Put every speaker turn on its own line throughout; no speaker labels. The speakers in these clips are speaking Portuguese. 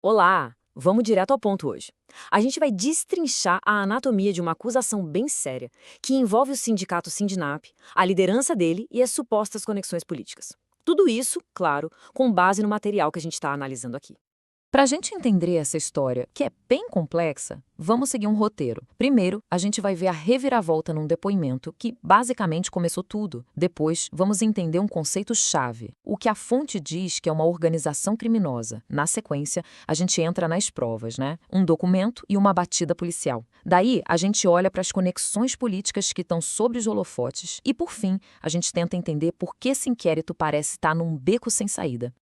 Olá! Vamos direto ao ponto hoje. A gente vai destrinchar a anatomia de uma acusação bem séria, que envolve o sindicato Sindinap, a liderança dele e as supostas conexões políticas. Tudo isso, claro, com base no material que a gente está analisando aqui.
Para a gente entender essa história, que é bem complexa, vamos seguir um roteiro. Primeiro, a gente vai ver a reviravolta num depoimento que basicamente começou tudo. Depois, vamos entender um conceito-chave, o que a fonte diz que é uma organização criminosa. Na sequência, a gente entra nas provas, né? Um documento e uma batida policial. Daí, a gente olha para as conexões políticas que estão sobre os holofotes e, por fim, a gente tenta entender por que esse inquérito parece estar num beco sem saída.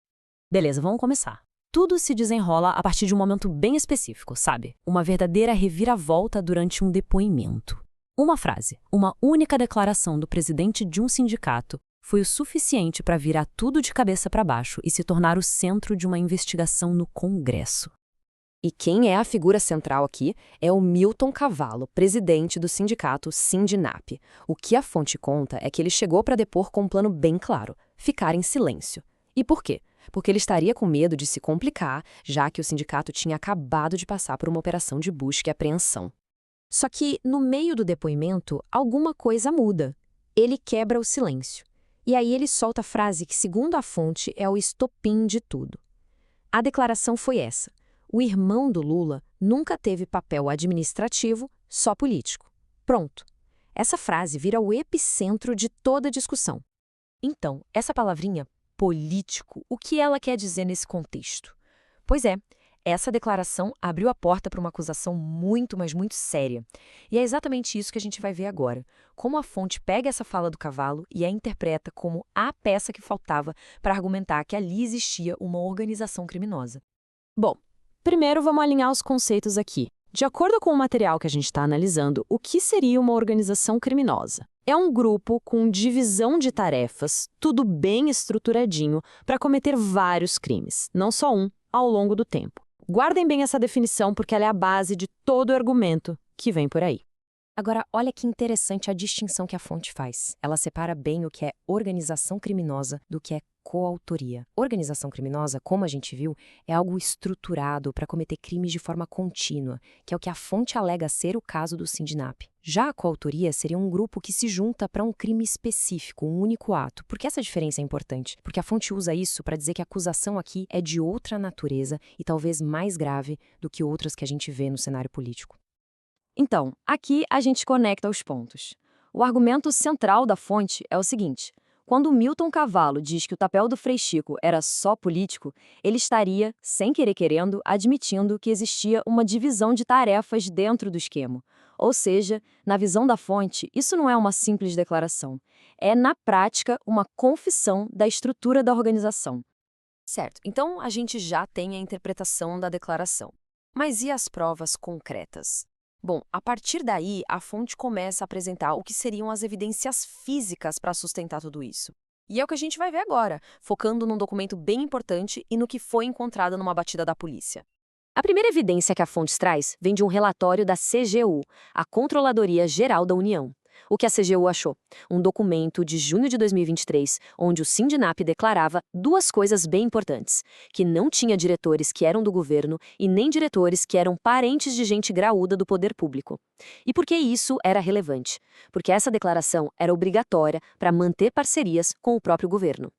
Beleza, vamos começar. Tudo se desenrola a partir de um momento bem específico, sabe? Uma verdadeira reviravolta durante um depoimento. Uma frase, uma única declaração do presidente de um sindicato foi o suficiente para virar tudo de cabeça para baixo e se tornar o centro de uma investigação no Congresso. E quem é a figura central aqui é o Milton Cavallo, presidente do sindicato Sindinap. O que a fonte conta é que ele chegou para depor com um plano bem claro: ficar em silêncio. E por quê? Porque ele estaria com medo de se complicar, já que o sindicato tinha acabado de passar por uma operação de busca e apreensão. Só que, no meio do depoimento, alguma coisa muda. Ele quebra o silêncio. E aí ele solta a frase que, segundo a fonte, é o estopim de tudo. A declaração foi essa: o irmão do Lula nunca teve papel administrativo, só político. Pronto. Essa frase vira o epicentro de toda a discussão. Então, essa palavrinha político, o que ela quer dizer nesse contexto? Pois é, essa declaração abriu a porta para uma acusação muito, mas muito séria. E é exatamente isso que a gente vai ver agora. Como a fonte pega essa fala do Cavallo e a interpreta como a peça que faltava para argumentar que ali existia uma organização criminosa. Bom, primeiro vamos alinhar os conceitos aqui. De acordo com o material que a gente está analisando, o que seria uma organização criminosa? É um grupo com divisão de tarefas, tudo bem estruturadinho, para cometer vários crimes, não só um, ao longo do tempo. Guardem bem essa definição porque ela é a base de todo o argumento que vem por aí. Agora, olha que interessante a distinção que a fonte faz. Ela separa bem o que é organização criminosa do que é coautoria. Organização criminosa, como a gente viu, é algo estruturado para cometer crimes de forma contínua, que é o que a fonte alega ser o caso do Sindinap. Já a coautoria seria um grupo que se junta para um crime específico, um único ato. Por que essa diferença é importante? Porque a fonte usa isso para dizer que a acusação aqui é de outra natureza e talvez mais grave do que outras que a gente vê no cenário político. Então, aqui a gente conecta os pontos. O argumento central da fonte é o seguinte: quando Milton Cavallo diz que o papel do Frei Chico era só político, ele estaria, sem querer querendo, admitindo que existia uma divisão de tarefas dentro do esquema. Ou seja, na visão da fonte, isso não é uma simples declaração. É, na prática, uma confissão da estrutura da organização. Certo, então a gente já tem a interpretação da declaração. Mas e as provas concretas? Bom, a partir daí, a fonte começa a apresentar o que seriam as evidências físicas para sustentar tudo isso. E é o que a gente vai ver agora, focando num documento bem importante e no que foi encontrado numa batida da polícia. A primeira evidência que a fonte traz vem de um relatório da CGU, a Controladoria Geral da União. O que a CGU achou? Um documento de junho de 2023, onde o Sindinap declarava duas coisas bem importantes: que não tinha diretores que eram do governo e nem diretores que eram parentes de gente graúda do poder público. E por que isso era relevante? Porque essa declaração era obrigatória para manter parcerias com o próprio governo.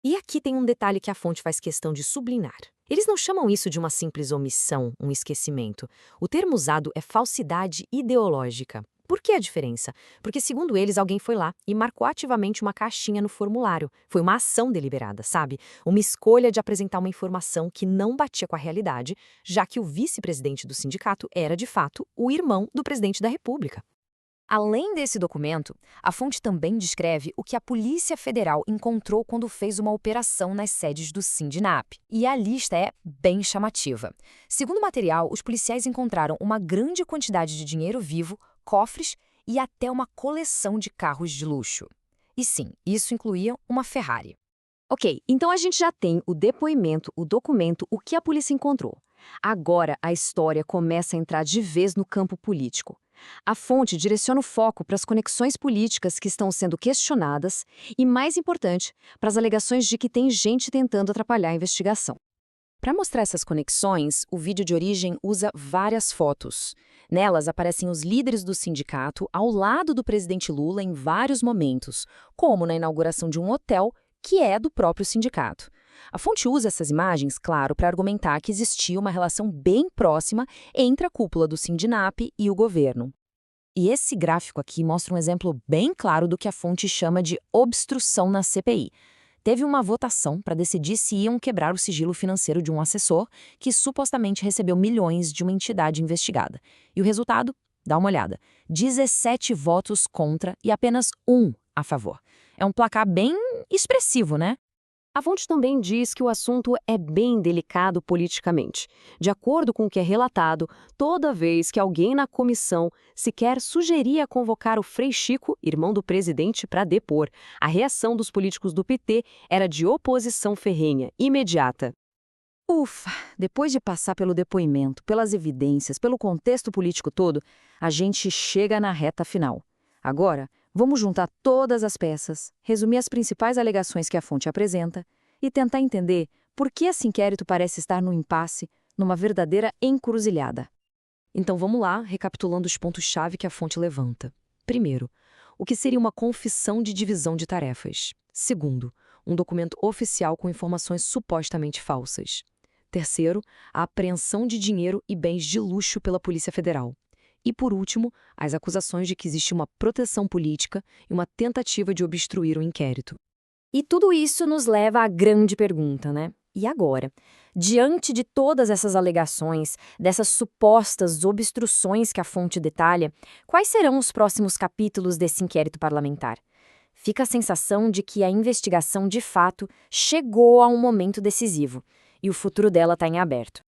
E aqui tem um detalhe que a fonte faz questão de sublinhar. Eles não chamam isso de uma simples omissão, um esquecimento. O termo usado é falsidade ideológica. Por que a diferença? Porque, segundo eles, alguém foi lá e marcou ativamente uma caixinha no formulário. Foi uma ação deliberada, sabe? Uma escolha de apresentar uma informação que não batia com a realidade, já que o vice-presidente do sindicato era, de fato, o irmão do presidente da República. Além desse documento, a fonte também descreve o que a Polícia Federal encontrou quando fez uma operação nas sedes do Sindinap. E a lista é bem chamativa. Segundo o material, os policiais encontraram uma grande quantidade de dinheiro vivo, cofres e até uma coleção de carros de luxo. E sim, isso incluía uma Ferrari. Ok, então a gente já tem o depoimento, o documento, o que a polícia encontrou. Agora a história começa a entrar de vez no campo político. A fonte direciona o foco para as conexões políticas que estão sendo questionadas e, mais importante, para as alegações de que tem gente tentando atrapalhar a investigação.
Para mostrar essas conexões, o vídeo de origem usa várias fotos. Nelas aparecem os líderes do sindicato ao lado do presidente Lula em vários momentos, como na inauguração de um hotel que é do próprio sindicato. A fonte usa essas imagens, claro, para argumentar que existia uma relação bem próxima entre a cúpula do Sindinap e o governo. E esse gráfico aqui mostra um exemplo bem claro do que a fonte chama de obstrução na CPI. Teve uma votação para decidir se iam quebrar o sigilo financeiro de um assessor que supostamente recebeu milhões de uma entidade investigada. E o resultado? Dá uma olhada. 17 votos contra e apenas 1 a favor. É um placar bem expressivo, né?
A fonte também diz que o assunto é bem delicado politicamente. De acordo com o que é relatado, toda vez que alguém na comissão sequer sugeria convocar o Frei Chico, irmão do presidente, para depor, a reação dos políticos do PT era de oposição ferrenha, imediata.
Ufa, depois de passar pelo depoimento, pelas evidências, pelo contexto político todo, a gente chega na reta final. Agora, vamos juntar todas as peças, resumir as principais alegações que a fonte apresenta e tentar entender por que esse inquérito parece estar num impasse, numa verdadeira encruzilhada. Então vamos lá, recapitulando os pontos-chave que a fonte levanta. Primeiro, o que seria uma confissão de divisão de tarefas. Segundo, um documento oficial com informações supostamente falsas. Terceiro, a apreensão de dinheiro e bens de luxo pela Polícia Federal. E, por último, as acusações de que existe uma proteção política e uma tentativa de obstruir o inquérito. E tudo isso nos leva à grande pergunta, né? E agora? Diante de todas essas alegações, dessas supostas obstruções que a fonte detalha, quais serão os próximos capítulos desse inquérito parlamentar? Fica a sensação de que a investigação, de fato, chegou a um momento decisivo, e o futuro dela está em aberto.